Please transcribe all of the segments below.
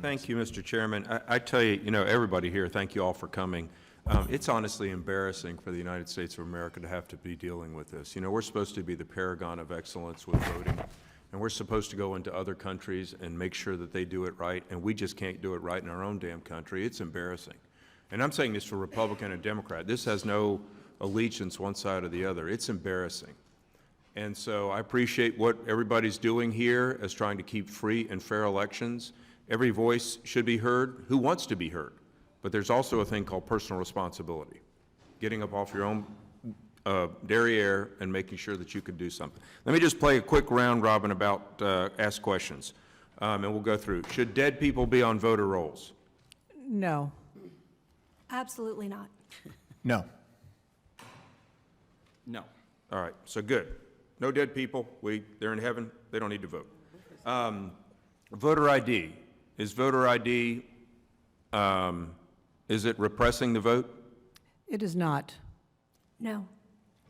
Thank you, Mr. Chairman. I tell you, everybody here, thank you all for coming. It's honestly embarrassing for the United States of America to have to be dealing with this. We're supposed to be the paragon of excellence with voting, and we're supposed to go into other countries and make sure that they do it right, and we just can't do it right in our own damn country. It's embarrassing. And I'm saying this for Republican and Democrat. This has no allegiance one side or the other. It's embarrassing. And so I appreciate what everybody's doing here as trying to keep free and fair elections. Every voice should be heard who wants to be heard. But there's also a thing called personal responsibility, getting up off your own derriere and making sure that you can do something. Let me just play a quick round robin about ask questions, and we'll go through. Should dead people be on voter rolls? No. Absolutely not. No. No. All right, so good. No dead people. They're in heaven. They don't need to vote. Voter ID. Is voter ID, is it repressing the vote? It is not. No.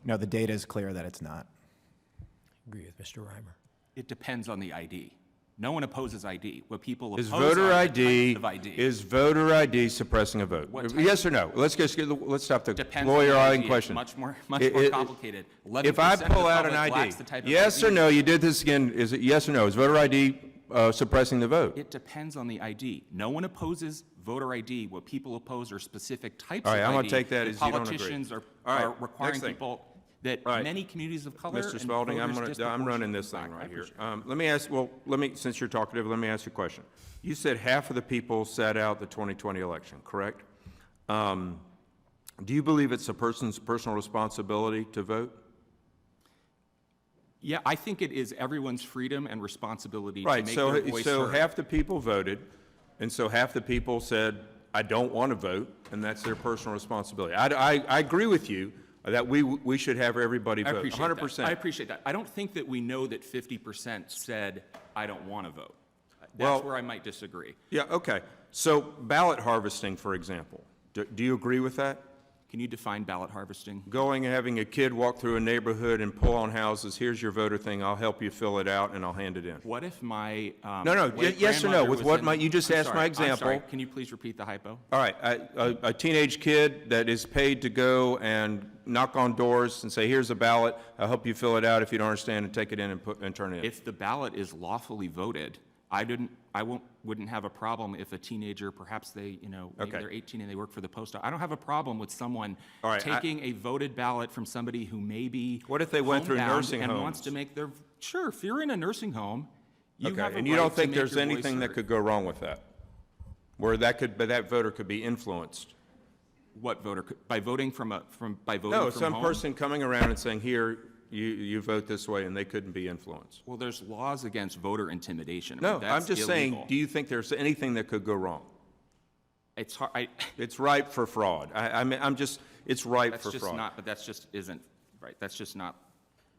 No, the data is clear that it's not. Agree with Mr. Reimer. It depends on the ID. No one opposes ID. What people oppose Is voter are the ID, types of ID. is voter ID suppressing a vote? What type- Yes or no? Let's stop the Depends on the lawyer-eyeing ID. question. Much more It- complicated. If I 11% of pull the out an public ID, lacks the type of yes ID. or no, you did this again, is it yes or no? Is voter ID suppressing the vote? It depends on the ID. No one opposes voter ID. What people oppose are specific types All right, of ID. I'm gonna take that as you don't agree. Politicians are All right, requiring next thing. people that All right. many communities of color Mr. and Spalding, I'm voters running this thing disproportionately right here. lack. Let me ask, since you're talkative, let me ask you a question. You said half of the people sat out the 2020 election, correct? Do you believe it's a person's personal responsibility to vote? Yeah, I think it is everyone's freedom and responsibility to Right, make their voice so heard. half the people voted, and so half the people said, I don't want to vote, and that's their personal responsibility. I agree with you that we should have everybody I vote, appreciate 100%. that. I appreciate that. I don't think that we know that 50% said, I don't want to vote. That's Well- where I might disagree. Yeah, okay. So ballot harvesting, for example, do you agree with that? Can you define ballot harvesting? Going and having a kid walk through a neighborhood and pull on houses, here's your voter thing, I'll help you fill it out and I'll hand it in. What if my No, late yes or no, grandmother with was what in- you just I'm asked sorry, my I'm sorry. example. Can you please repeat the hypo? All right, a teenage kid that is paid to go and knock on doors and say, here's a ballot, I'll help you fill it out if you don't understand, and take it in and turn it in. If the ballot is lawfully voted, wouldn't have a problem if a teenager, perhaps they, maybe Okay. they're 18 and they work for the post office. I don't have a problem with someone All right, taking a voted ballot from somebody who may be What if they went through homebound nursing and homes? wants to make their, sure, if you're in a nursing home, you have a And you right don't to think make there's your voice anything that heard. could go wrong with that? Where that voter could be influenced? What voter, by voting from voting No, from some home? person coming around and saying, here, you vote this way, and they couldn't be influenced. Well, there's laws against voter intimidation. I No, mean, I'm that's just saying, illegal. do you think there's anything that could go wrong? It's hard, It's ripe for fraud. It's ripe that's for just fraud. not, but that's just isn't, right, that's just not.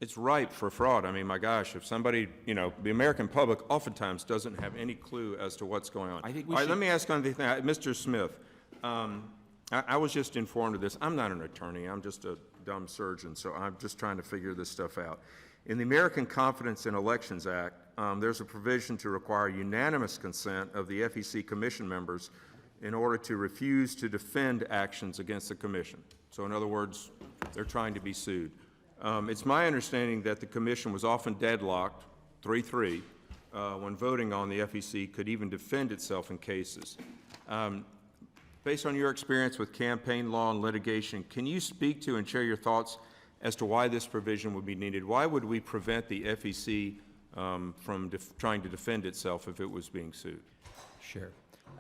It's ripe for fraud. I mean, my gosh, if somebody, the American public oftentimes doesn't have any clue as to what's going on. I think All right, let me ask on the thing, Mr. Smith, I was just informed of this. I'm not an attorney. I'm just a dumb surgeon, so I'm just trying to figure this stuff out. In the American Confidence in Elections Act, there's a provision to require unanimous consent of the FEC commission members in order to refuse to defend actions against the commission. So in other words, they're trying to be sued. It's my understanding that the commission was often deadlocked, 3-3, when voting on the FEC could even defend itself in cases. Based on your experience with campaign law and litigation, can you speak to and share your thoughts as to why this provision would be needed? Why would we prevent the FEC from trying to defend itself if it was being sued? Sure.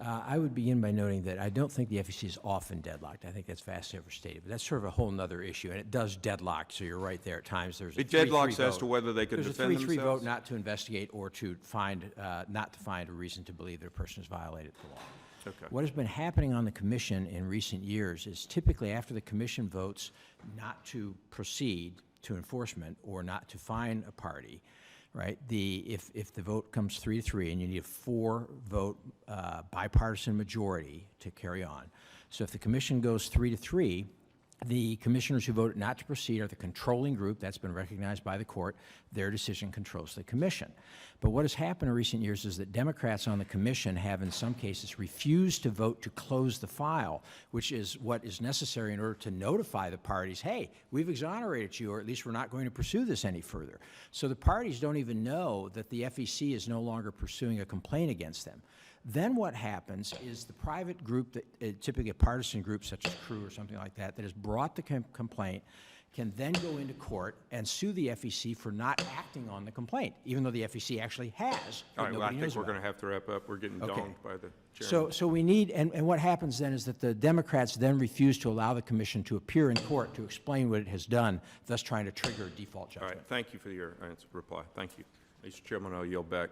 I would begin by noting that I don't think the FEC is often deadlocked. I think that's vastly overstated, but that's sort of a whole nother issue, and it does deadlock, so you're right there. At times there's a It 3-3 deadlocks as vote. to whether they could There's defend a 3-3 themselves? vote not to investigate or to find, not to find a reason to believe that a person has violated the law. Okay. What has been happening on the commission in recent years is typically after the commission votes not to proceed to enforcement or not to fine a party, right? If the vote comes 3-3 and you need a 4-vote bipartisan majority to carry on. So if the commission goes 3-3, The commissioners who voted not to proceed are the controlling group. That's been recognized by the court. Their decision controls the commission. But what has happened in recent years is that Democrats on the commission have, in some cases, refused to vote to close the file, which is what is necessary in order to notify the parties, hey, we've exonerated you, or at least we're not going to pursue this any further. So the parties don't even know that the FEC is no longer pursuing a complaint against them. Then what happens is the private group, that typically a partisan group such as Crew or something like that, that has brought the complaint, can then go into court and sue the FEC for not acting on the complaint, even though the FEC actually has. All right, well, I nobody think knows we're about. going to have to wrap up. We're getting Okay. donged by the chairman. So we need, and what happens then is that the Democrats then refuse to allow the commission to appear in court to explain what it has done, thus trying to trigger a default All judgment. right, thank you for your reply. Thank you. Mr. Chairman, I'll yield back.